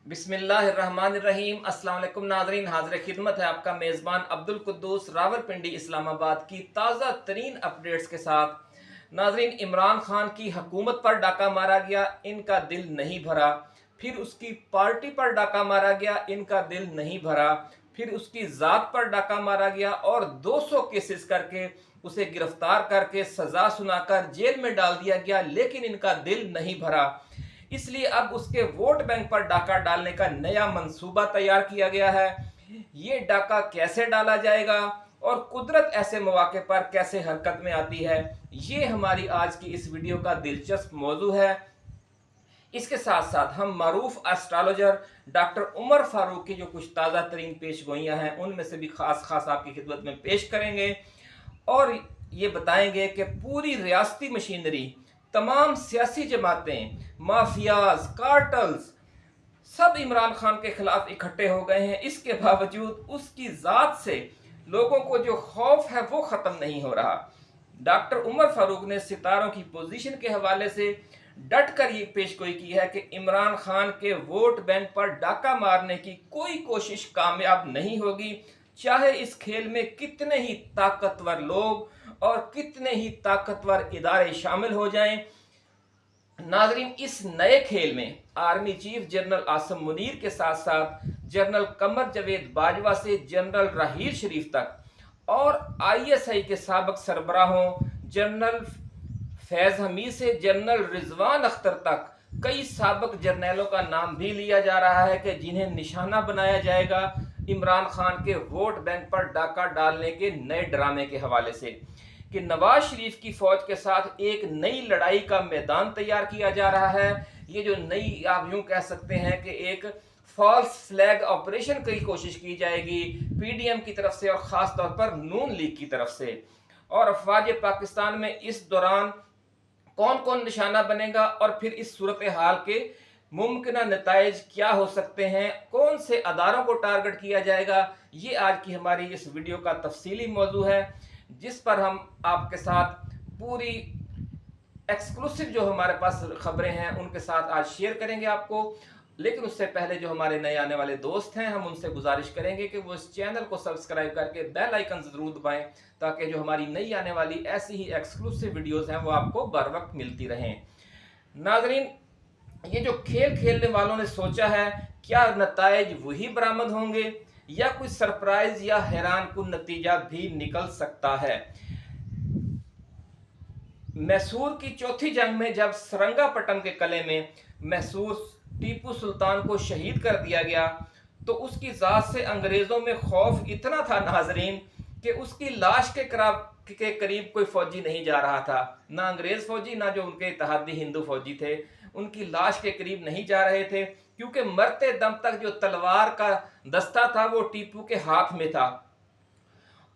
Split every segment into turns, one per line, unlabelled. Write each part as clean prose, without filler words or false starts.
बिस्मिल्लाहिर्रहमानिर्रहीम। अस्सलाम वालेकुम नाज़रीन, हाज़िर खिदमत है आपका मेज़बान अब्दुल कुद्दूस रावलपिंडी इस्लामाबाद की ताज़ा तरीन अपडेट्स के साथ। नाज़रीन, इमरान खान की हुकूमत पर डाका मारा गया, इनका दिल नहीं भरा। फिर उसकी पार्टी पर डाका मारा गया, इनका दिल नहीं भरा। फिर उसकी ज़ात पर डाका मारा गया और 200 केसेस करके उसे गिरफ्तार करके सज़ा सुनाकर जेल में डाल दिया गया, लेकिन इनका दिल नहीं भरा। इसलिए अब उसके वोट बैंक पर डाका डालने का नया मंसूबा तैयार किया गया है। ये डाका कैसे डाला जाएगा और कुदरत ऐसे मौके पर कैसे हरकत में आती है, ये हमारी आज की इस वीडियो का दिलचस्प मौजू है। इसके साथ साथ हम मरूफ एस्ट्रोलॉजर डॉक्टर उमर फारूक की जो कुछ ताज़ा तरीन पेश गोइयाँ हैं उनमें से भी खास आपकी खिदमत में पेश करेंगे और ये बताएंगे कि पूरी रियासती मशीनरी, तमाम सियासी जमातें, माफियाज, कार्टल्स सब इमरान खान के खिलाफ इकट्ठे हो गए हैं। इसके बावजूद उसकी ज़ात से लोगों को जो खौफ है वो ख़त्म नहीं हो रहा। डॉक्टर उमर फारूक ने सितारों की पोजीशन के हवाले से डट कर ये पेशगोई की है कि इमरान खान के वोट बैंक पर डाका मारने की कोई कोशिश कामयाब नहीं होगी, चाहे इस खेल में कितने ही ताकतवर लोग और कितने ही ताकतवर इदारे शामिल हो जाएं। नाजरीन, इस नए खेल में army chief general Asim Munir के साथ साथ जनरल कमर जावेद बाजवा से जनरल राहील शरीफ तक और आईएसआई के साबिक सरबराहों जनरल फैज हमीद से जनरल रिजवान अख्तर तक कई साबिक जर्नैलों का नाम भी लिया जा रहा है कि जिन्हें निशाना बनाया जाएगा इमरान खान के वोट बैंक पर डाका डालने के नए ड्रामे के हवाले से, कि नवाज शरीफ की फौज के साथ एक नई लड़ाई का मैदान तैयार किया जा रहा है। ये जो नई, आप यूं कह सकते हैं कि एक फॉल्स फ्लैग ऑपरेशन की कोशिश की जाएगी पीडीएम की तरफ से और ख़ास तौर पर नून लीग की तरफ से। और अफवाज पाकिस्तान में इस दौरान कौन कौन निशाना बनेगा और फिर इस सूरत हाल के मुमकिन नताइज क्या हो सकते हैं, कौन से अदारों को टारगेट किया जाएगा, ये आज की हमारी इस वीडियो का तफसीली मौजू है, जिस पर हम आपके साथ पूरी एक्सक्लूसिव जो हमारे पास खबरें हैं उनके साथ आज शेयर करेंगे आपको। लेकिन उससे पहले जो हमारे नए आने वाले दोस्त हैं, हम उनसे गुजारिश करेंगे कि वो इस चैनल को सब्सक्राइब करके बेल आइकन ज़रूर दबाएं, ताकि जो हमारी नई आने वाली ऐसी ही एक्सक्लूसिव वीडियोस हैं वो आपको बर वक्त मिलती रहें। नाजरीन, ये जो खेल खेलने वालों ने सोचा है, क्या नताइज वही बरामद होंगे या कोई सरप्राइज या हैरान कुन नतीजा भी निकल सकता है। मैसूर की चौथी जंग में जब सरंगापटम के किले में मैसूर टीपू सुल्तान को शहीद कर दिया गया तो उसकी ज़ात से अंग्रेज़ों में खौफ इतना था नाजरीन कि उसकी लाश के करीब कोई फौजी नहीं जा रहा था। ना अंग्रेज़ फौजी, ना जो उनके इत्तेहादी हिंदू फौजी थे, उनकी लाश के करीब नहीं जा रहे थे, क्योंकि मरते दम तक जो तलवार का दस्ता था वो टीपू के हाथ में था।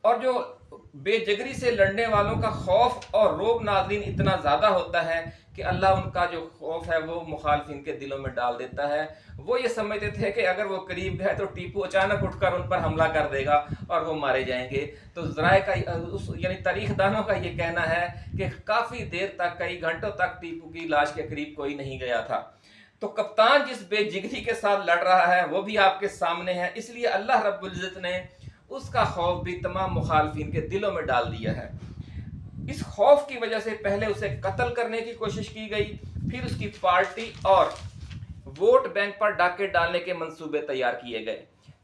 और जो बेजगरी से लड़ने वालों का खौफ और रोब नाज़रीन इतना ज़्यादा होता है कि अल्लाह उनका जो खौफ है वो मुखालफिन के दिलों में डाल देता है। वो ये समझते थे कि अगर वो करीब गए तो टीपू अचानक उठकर उन पर हमला कर देगा और वो मारे जाएंगे। तो ज़राए का यानी तारीखदानों का ये कहना है कि काफ़ी देर तक, कई घंटों तक टीपू की लाश के करीब कोई नहीं गया था। तो कप्तान जिस बेजिगरी के साथ लड़ रहा है वो भी आपके सामने है, इसलिए अल्लाह रब्बुल इज़्ज़त ने उसका खौफ भी तमाम मुखालफिन के दिलों में डाल दिया है। इस खौफ की वजह से पहले उसे कत्ल करने की कोशिश की गई, फिर उसकी पार्टी और वोट बैंक पर डाके डालने के मंसूबे तैयार किए गए।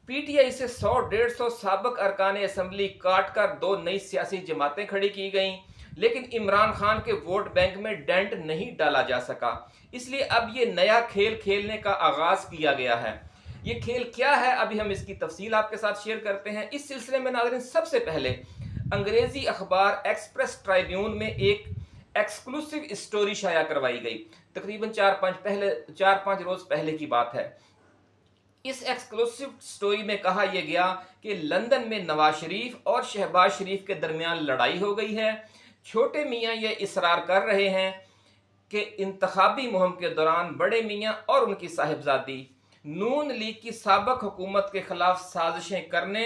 पीटीआई से 100-150 साबिक अरकान असम्बली काट कर दो नई सियासी जमातें खड़ी की गईं, लेकिन इमरान खान के वोट बैंक में डेंट नहीं डाला जा सका। इसलिए अब ये नया खेल खेलने का आगाज किया गया है। ये खेल क्या है, अभी हम इसकी तफसील आपके साथ शेयर करते हैं। इस सिलसिले में नाज़रीन, सबसे पहले अंग्रेजी अखबार एक्सप्रेस ट्राइब्यून में एक एक्सक्लूसिव स्टोरी शाया करवाई गई। तकरीबन 4-5 रोज पहले की बात है। इस एक्सक्लूसिव स्टोरी में कहा यह गया कि लंदन में नवाज शरीफ और शहबाज शरीफ के दरमियान लड़ाई हो गई है। छोटे मियाँ ये इसरार कर रहे हैं कि इंतखाबी मुहिम के दौरान बड़े मियाँ और उनकी साहिबजादी नून लीग की साबिक हुकूमत के खिलाफ साजिशें करने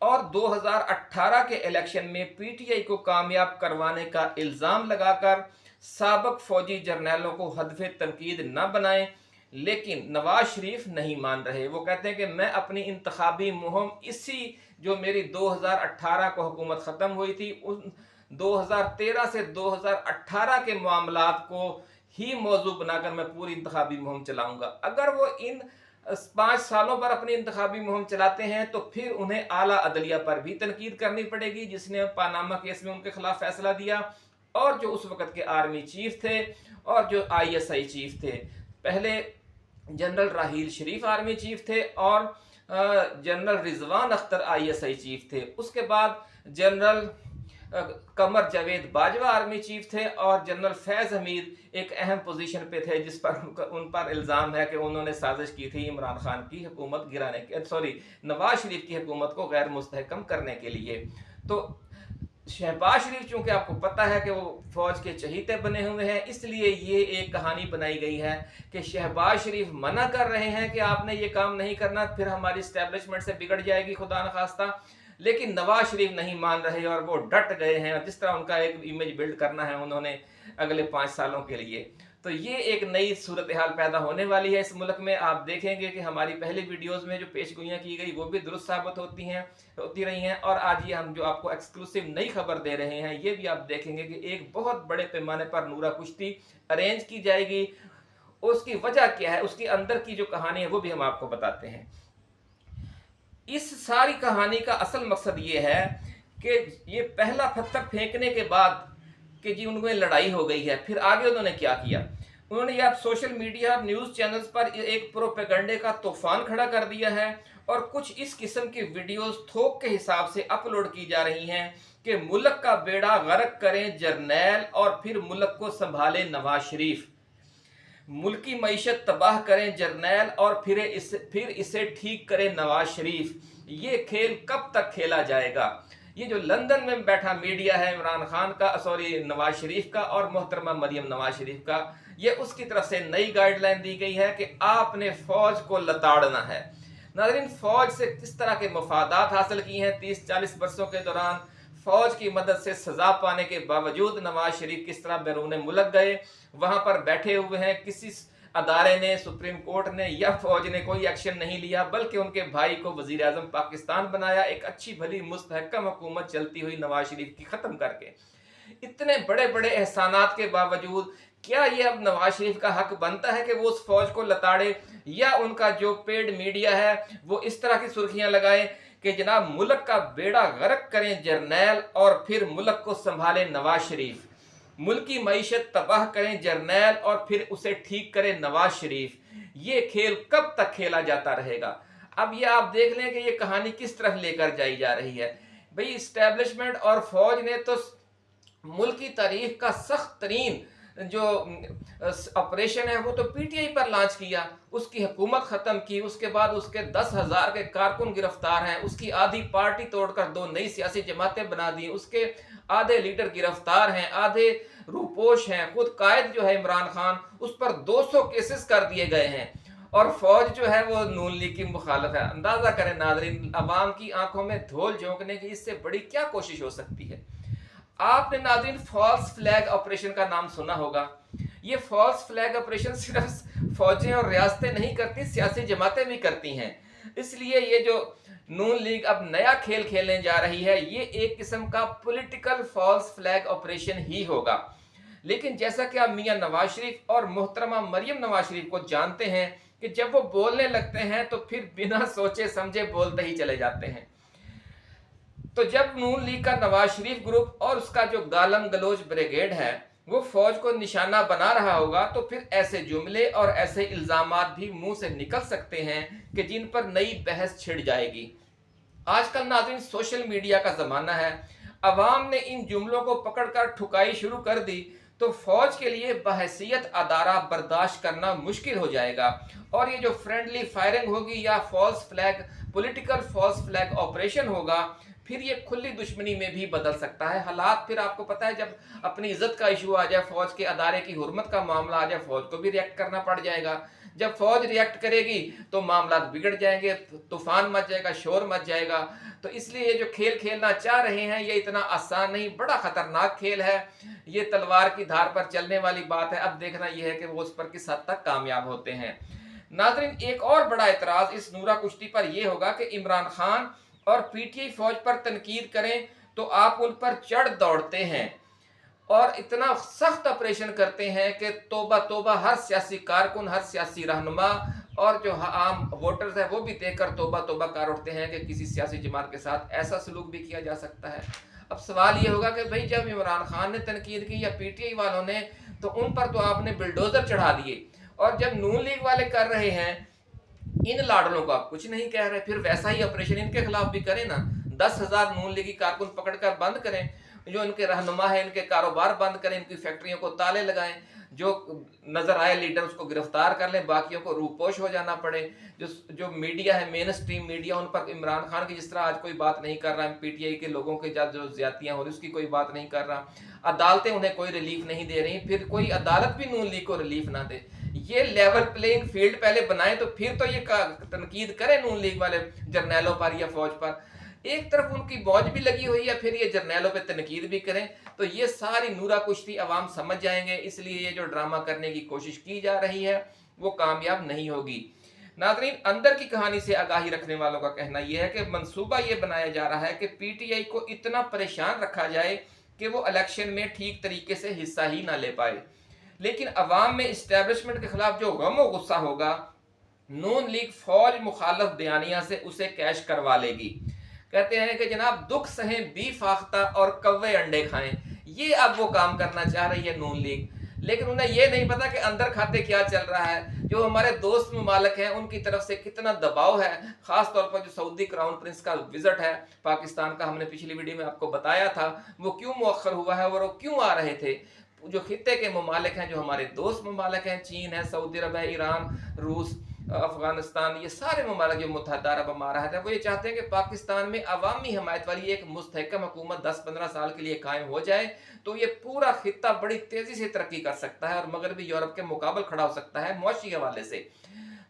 और 2018 के इलेक्शन में पीटीआई को कामयाब करवाने का इल्ज़ाम लगाकर साबिक फौजी जर्नैलों को हदफ तनकीद न बनाएं, लेकिन नवाज शरीफ नहीं मान रहे। वो कहते हैं कि मैं अपनी इंतखाबी मुहिम इसी जो मेरी 2018 को हुकूमत ख़त्म हुई थी उन 2013 से 2018 के मामलात को ही मौजू बनाकर मैं पूरी इंतखाबी मुहिम चलाऊंगा। अगर वो इन 5 सालों पर अपनी इंतखाबी मुहिम चलाते हैं तो फिर उन्हें आला अदलिया पर भी तनकीद करनी पड़ेगी, जिसने पानामा केस में उनके खिलाफ फैसला दिया, और जो उस वक़्त के आर्मी चीफ थे और जो ISI चीफ थे। पहले जनरल राहील शरीफ आर्मी चीफ थे और general Rizwan Akhtar ISI chief थे। उसके बाद general Qamar Javed Bajwa army chief थे और जनरल फैज़ हमीद एक अहम पोजीशन पे थे, जिस पर उन पर इल्ज़ाम है कि उन्होंने साजिश की थी इमरान खान की हुकूमत गिराने के नवाज शरीफ की हुकूमत को गैर मुस्तहकम करने के लिए। तो शहबाज शरीफ चूँकि आपको पता है कि वो फौज के चहीते बने हुए हैं, इसलिए ये एक कहानी बनाई गई है कि शहबाज शरीफ मना कर रहे हैं कि आपने ये काम नहीं करना, फिर हमारी इस्टेब्लिशमेंट से बिगड़ जाएगी खुदा न खास्ता। लेकिन नवाज शरीफ नहीं मान रहे और वो डट गए हैं, और जिस तरह उनका एक इमेज बिल्ड करना है उन्होंने अगले 5 सालों के लिए। तो ये एक नई सूरत हाल पैदा होने वाली है इस मुल्क में। आप देखेंगे कि हमारी पहले वीडियोस में जो पेशगोइयाँ की गई वो भी दुरुस्त साबित होती रही हैं, और आज ये हम जो आपको एक्सक्लूसिव नई खबर दे रहे हैं ये भी आप देखेंगे कि एक बहुत बड़े पैमाने पर नूरा कुश्ती अरेंज की जाएगी। उसकी वजह क्या है, उसके अंदर की जो कहानी है वो भी हम आपको बताते हैं। इस सारी कहानी का असल मकसद ये है कि ये पहला पत्थर फेंकने के बाद कि जी उनमें लड़ाई हो गई है, फिर आगे उन्होंने क्या किया, उन्होंने या सोशल मीडिया न्यूज़ चैनल्स पर एक प्रोपेगेंडे का तूफान खड़ा कर दिया है, और कुछ इस किस्म की वीडियोस थोक के हिसाब से अपलोड की जा रही हैं कि मुल्क का बेड़ा गर्क करें जर्नैल और फिर मुल्क को संभाले नवाज शरीफ, मुल्की मईशत तबाह करें जर्नैल और फिर इसे ठीक करें नवाज शरीफ। ये खेल कब तक खेला जाएगा? ये जो लंदन में बैठा मीडिया है इमरान खान का नवाज शरीफ का और मोहतरमा मरियम नवाज शरीफ का, ये उसकी तरफ से नई गाइडलाइन दी गई है कि आपने फौज को लताड़ना है। नाज़रीन, फौज से किस तरह के मफादात हासिल किए हैं 30-40 वर्षों के दौरान, फौज की मदद से सजा पाने के बावजूद नवाज शरीफ किस तरह बैरून मुल्क गए, वहां पर बैठे हुए हैं, किसी अदारे ने, सुप्रीम कोर्ट ने या फौज ने कोई एक्शन नहीं लिया, बल्कि उनके भाई को वजीर आजम पाकिस्तान बनाया, एक अच्छी भली मुस्तहकम हुकूमत चलती हुई नवाज शरीफ की ख़त्म करके। इतने बड़े बड़े एहसानात के बावजूद क्या ये अब नवाज शरीफ का हक बनता है कि वो उस फौज को लताड़े, या उनका जो पेड मीडिया है वो इस तरह की सुर्खियां लगाए कि जनाब मुल्क का बेड़ा गर्क करें जर्नैल और फिर मुल्क को संभाले नवाज शरीफ, मुल्की मईशत तबाह करें जर्नैल और फिर उसे ठीक करें नवाज शरीफ। ये खेल कब तक खेला जाता रहेगा? अब ये आप देख लें कि ये कहानी किस तरफ लेकर जाई जा रही है। भाई, इस्टेब्लिशमेंट और फौज ने तो मुल्क की तारीख का सख्त तरीन जो ऑपरेशन है वो तो PTI पर लॉन्च किया, उसकी हुकूमत ख़त्म की, उसके बाद उसके 10,000 के कारकुन गिरफ्तार हैं, उसकी आधी पार्टी तोड़कर 2 नई सियासी जमातें बना दी, उसके आधे लीडर गिरफ्तार हैं, आधे रूपोश हैं, खुद कायद जो है इमरान खान उस पर 200 केसेस कर दिए गए हैं, और फौज जो है वो नून लीग की मुखालिफ है। अंदाज़ा करें नाज़रीन, अवाम की आंखों में धूल झोंकने की इससे बड़ी क्या कोशिश हो सकती है। आपने नाज़रीन फॉल्स फ्लैग ऑपरेशन का नाम सुना होगा। ये फॉल्स फ्लैग ऑपरेशन सिर्फ फौजें और रियासतें नहीं करती, सियासी जमातें भी करती हैं। इसलिए ये जो नून लीग अब नया खेल खेलने जा रही है ये एक किस्म का पॉलिटिकल फॉल्स फ्लैग ऑपरेशन ही होगा। लेकिन जैसा कि आप मियां नवाज शरीफ और मोहतरमा मरियम नवाज शरीफ को जानते हैं कि जब वो बोलने लगते हैं तो फिर बिना सोचे समझे बोलते ही चले जाते हैं। तो जब नून लीग का नवाज शरीफ ग्रुप और उसका जो गालम गलोच ब्रिगेड है वो फौज को निशाना बना रहा होगा, तो फिर ऐसे जुमले और ऐसे इल्जामात भी मुंह से निकल सकते हैं कि जिन पर नई बहस छिड़ जाएगी। आजकल नाज़रीन सोशल मीडिया का ज़माना है, अवाम ने इन जुमलों को पकड़कर ठुकाई शुरू कर दी तो फौज के लिए बहैसियत अदारा बर्दाश्त करना मुश्किल हो जाएगा, और ये जो फ्रेंडली फायरिंग होगी या false flag political false flag operation होगा फिर ये खुली दुश्मनी में भी बदल सकता है। हालात फिर आपको पता है, जब अपनी इज्जत का इशू आ जाए, फौज के अदारे की हुर्मत का मामला आ जाए, फौज को भी रिएक्ट करना पड़ जाएगा। जब फौज रिएक्ट करेगी तो मामला बिगड़ जाएंगे, तूफान मच जाएगा, शोर मच जाएगा। तो इसलिए ये जो खेल खेलना चाह रहे हैं ये इतना आसान नहीं, बड़ा खतरनाक खेल है। ये तलवार की धार पर चलने वाली बात है। अब देखना यह है कि वो उस पर किस हद तक कामयाब होते हैं। नाज़रीन, एक और बड़ा एतराज़ इस नूरा कुश्ती पर यह होगा कि इमरान खान और पीटीआई फौज पर तनकीद करें तो आप उन पर चढ़ दौड़ते हैं और इतना सख्त ऑपरेशन करते हैं कि तोबा तोबा, हर सियासी कारकुन, हर सियासी रहनुमा और जो आम वोटर्स है वो भी देखकर तोबा तोबा कर उठते हैं कि किसी सियासी जमात के साथ ऐसा सलूक भी किया जा सकता है। अब सवाल ये होगा कि भाई जब इमरान खान ने तनकीद की या पीटीआई वालों ने, तो उन पर तो आपने बिल्डोजर चढ़ा दिए, और जब नून लीग वाले कर रहे हैं इन लाडलों को आप कुछ नहीं कह रहे। फिर वैसा ही ऑपरेशन इनके खिलाफ भी करें ना, 10,000 नून लीगी कारकुन पकड़कर बंद करें, जो इनके रहनुमा है इनके कारोबार बंद करें, इनकी फैक्ट्रियों को ताले लगाएं, जो नजर आए लीडर उसको गिरफ्तार कर लें, बाकियों को रूपोश हो जाना पड़े। जो मीडिया है, मेन स्ट्रीम मीडिया, उन पर इमरान खान की जिस तरह आज कोई बात नहीं कर रहा है, पीटीआई के लोगों के जो ज्यादतियां हो रही उसकी कोई बात नहीं कर रहा, अदालतें उन्हें कोई रिलीफ नहीं दे रही, फिर कोई अदालत भी नून लीग को रिलीफ ना दे। ये लेवल प्लेइंग फील्ड पहले बनाए तो फिर तो ये तनकीद करें नून लीग वाले जर्नैलों पर या फौज पर। एक तरफ उनकी मौज भी लगी हुई है, फिर ये जर्नैलों पे तनकीद भी करें, तो ये सारी नूरा कुश्ती अवाम समझ जाएंगे। इसलिए ये जो ड्रामा करने की कोशिश की जा रही है वो कामयाब नहीं होगी। नाज़रीन, अंदर की कहानी से आगाही रखने वालों का कहना यह है कि मंसूबा ये बनाया जा रहा है कि पीटीआई को इतना परेशान रखा जाए कि वो इलेक्शन में ठीक तरीके से हिस्सा ही ना ले पाए, लेकिन अवाम में इस्टेब्लिशमेंट के खिलाफ जो गम और गुस्सा होगा, नून लीग फौज मुखालफ बयानिया से उसे कैश करवा लेगी। कहते हैं कि जनाब, दुख सहें बी फाख्ता और कव्वे अंडे खाएं, ये अब वो काम करना चाह रही है नून लीग। लेकिन उन्हें ये नहीं पता कि अंदर खाते क्या चल रहा है, जो हमारे दोस्त ममालिक हैं उनकी तरफ से कितना दबाव है। खास तौर पर जो सऊदी क्राउन प्रिंस का विजिट है पाकिस्तान का, हमने पिछली वीडियो में आपको बताया था वो क्यों मुअख्खर हुआ है और वो क्यों आ रहे थे। जो खित्ते के ममालिक हैं, जो हमारे दोस्त ममालिक हैं, चीन है, सऊदी अरब है, ईरान, रूस, अफगानिस्तान, ये सारे ममालिक जो मुत्तहदा अरब अमारात है, वो ये चाहते हैं कि पाकिस्तान में अवामी हमायत वाली एक मुस्तहकम हुकूमत 10-15 साल के लिए कायम हो जाए, तो ये पूरा खित्ता बड़ी तेजी से तरक्की कर सकता है और मगरबी यूरोप के मुकाबल खड़ा हो सकता है मुआशी हवाले से।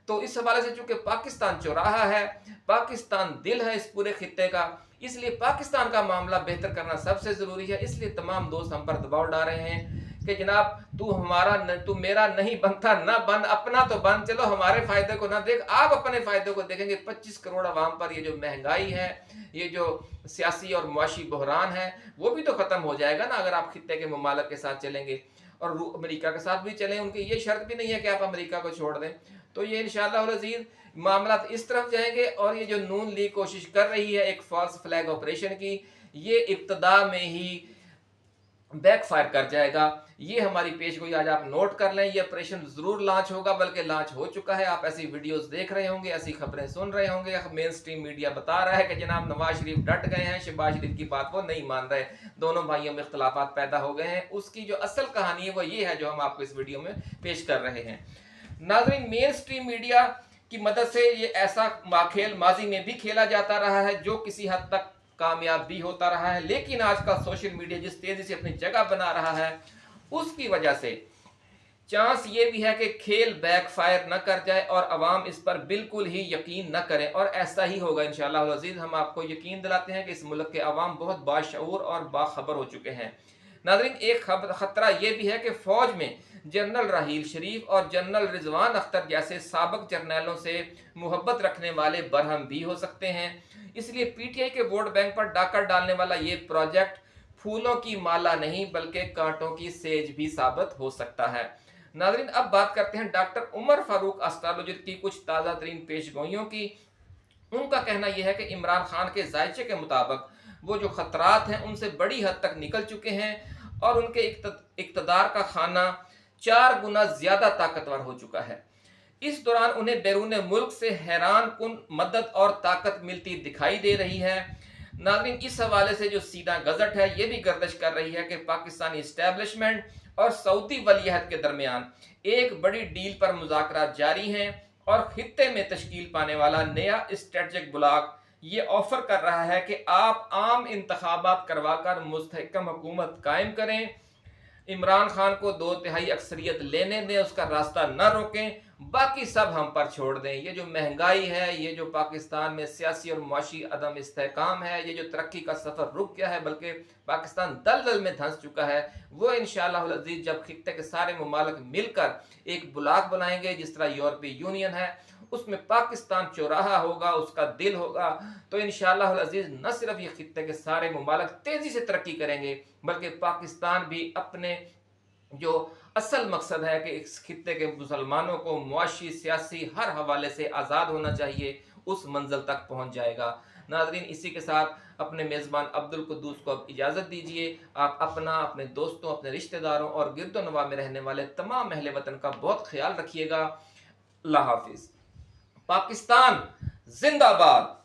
तो इस हवाले से चूंकि पाकिस्तान चौराहा है, पाकिस्तान दिल है इस पूरे खित्ते का, इसलिए पाकिस्तान का मामला बेहतर करना सबसे जरूरी है। इसलिए तमाम दोस्त हम पर दबाव डाल रहे हैं कि जनाब तू मेरा नहीं बनता, ना बन, अपना तो बन, चलो हमारे फायदे को ना देख, आप अपने फायदे को देखेंगे। 25 करोड़ आवाम पर ये जो महंगाई है, ये जो सियासी और मुआशी बहरान है, वो भी तो खत्म हो जाएगा ना अगर आप खित्ते के ममालिक के साथ चलेंगे और अमेरिका के साथ भी चलें। उनकी ये शर्त भी नहीं है कि आप अमेरिका को छोड़ दें। तो ये इंशाअल्लाह अज़ीज़ मामला इस तरफ जाएंगे। और ये जो नून लीग कोशिश कर रही है एक फॉल्स फ्लैग ऑपरेशन की, ये इब्तदा में ही बैकफायर कर जाएगा। ये हमारी पेशगोई आज आप नोट कर लें। ये ऑपरेशन जरूर लॉन्च होगा, बल्कि लॉन्च हो चुका है। आप ऐसी वीडियोस देख रहे होंगे, ऐसी खबरें सुन रहे होंगे। मेन स्ट्रीम मीडिया बता रहा है कि जनाब नवाज शरीफ डट गए हैं, शहबाज शरीफ की बात वो नहीं मान रहे, दोनों भाइयों में इख्तलाफात पैदा हो गए हैं। उसकी जो असल कहानी है वो ये है जो हम आपको इस वीडियो में पेश कर रहे हैं। नाज़रीन, मेन स्ट्रीम मीडिया की मदद से ये ऐसा खेल माजी में भी खेला जाता रहा है जो किसी हद तक कामयाब भी होता रहा है, लेकिन आज का सोशल मीडिया जिस तेजी से अपनी जगह बना रहा है उसकी वजह से चांस ये भी है कि खेल बैकफायर न कर जाए और अवाम इस पर बिल्कुल ही यकीन न करें, और ऐसा ही होगा इंशाअल्लाह अज़ीज़। हम आपको यकीन दिलाते हैं कि इस मुल्क के अवाम बहुत बाशऊर और बाखबर हो चुके हैं। नाज़रीन, एक खतरा यह भी है कि फौज में जनरल राहील शरीफ और जनरल रिजवान अख्तर जैसे साबिक जर्नैलों से मोहब्बत रखने वाले बरहम भी हो सकते हैं। इसलिए पीटीआई के वोट बैंक पर डाका डालने वाला ये प्रोजेक्ट फूलों की माला नहीं बल्कि कांटों की सेज भी साबित हो सकता है। नाज़रीन, अब बात करते हैं डॉक्टर उमर फारूक एस्ट्रोलॉजर की कुछ ताज़ा तरीन पेशगोइयों की। उनका कहना यह है कि इमरान खान के जायचे के मुताबिक वो जो खतरात हैं उनसे बड़ी हद तक निकल चुके हैं और उनके इक़्तिदार का खाना 4 गुना ज्यादा ताकतवर हो चुका है। इस दौरान उन्हें बैरून मुल्क से हैरान कुन मदद और ताकत मिलती दिखाई दे रही है। नाज़रीन, इस हवाले से जो सीधा गजट है ये भी गर्दिश कर रही है कि पाकिस्तानी इस्टेब्लिशमेंट और सऊदी वलीअहद के दरमियान एक बड़ी डील पर मुज़ाकरात जारी हैं और खित्ते में तश्कील पाने वाला नया स्ट्रेटजिक ब्लॉक ये ऑफर कर रहा है कि आप आम इंतखाबात करवाकर मुस्तहकम हुकूमत कायम करें, इमरान खान को 2/3 अक्सरियत लेने दें, उसका रास्ता न रोकें باقی سب ہم پر چھوڑ دیں. یہ جو مہنگائی ہے، یہ جو پاکستان میں سیاسی اور معاشی عدم استحکام ہے، یہ جو ترقی کا سفر رک گیا ہے بلکہ پاکستان دلدل میں دھنس چکا ہے، وہ انشاءاللہ العزیز جب خطے کے سارے ممالک مل کر ایک بلاک بنائیں گے جس طرح یورپی یونین ہے، اس میں پاکستان چوراہا ہوگا، اس کا دل ہوگا، تو انشاءاللہ العزیز نہ صرف یہ خطے کے سارے ممالک تیزی سے ترقی کریں گے بلکہ پاکستان بھی اپنے جو اصل مقصد ہے کہ اس خطے کے مسلمانوں کو معاشی سیاسی ہر حوالے سے آزاد ہونا چاہیے، اس منزل تک پہنچ جائے گا. ناظرین، اسی کے ساتھ اپنے میزبان عبد القدوس کو اب اجازت دیجیے. آپ اپنا، اپنے دوستوں، اپنے رشتہ داروں اور گرد و نواح میں رہنے والے تمام اہل وطن کا بہت خیال رکھیے گا. اللہ حافظ. پاکستان زندہ باد.